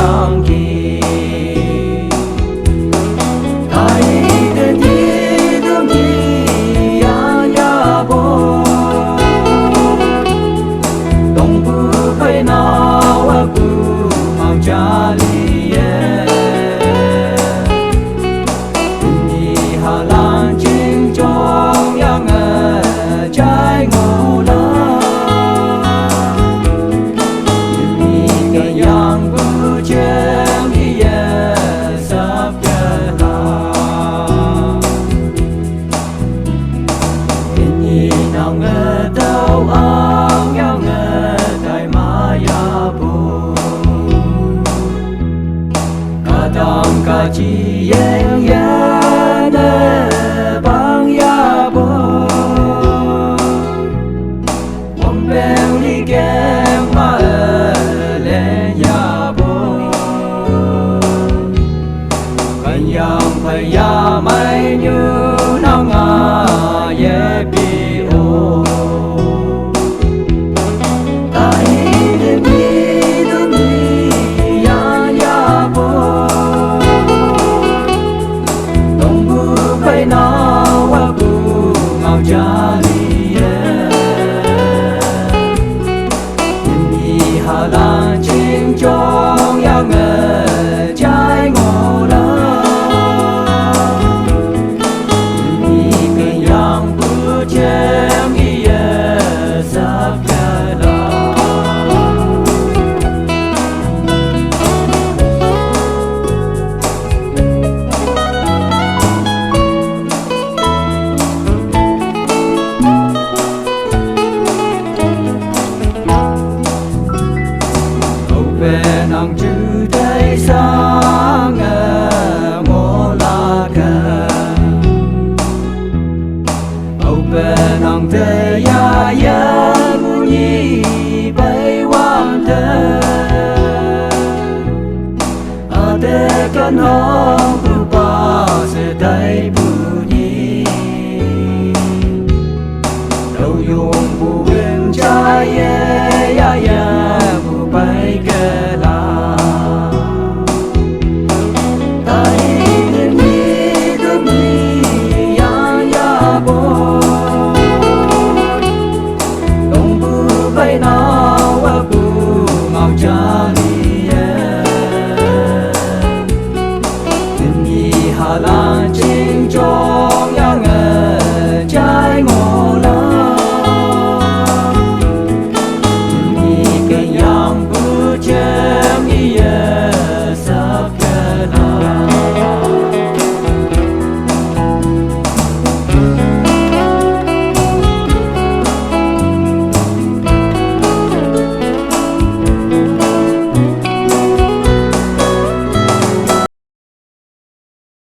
yang ki ai đến đi đường đi ya bo đông bu phải nào a bu mau cha li ye đi hà lan chính trong yang trái ngô la chỉ em ya nè bang ya bo mong bèo đi kem mà lên ya bo cần yang phải ya mai như nào ngà ye bi o tai đến đi đường đi ya bo phải nào a bu mau cha li ye đi hà lan chính trong yang trái ngô la đi cái yang bu chem ye sắp cả la nàng chữ đây sang mô la ca âu bè nàng thế ya ya mu nhi bay quan thế a te kan ho bu ba se dai bu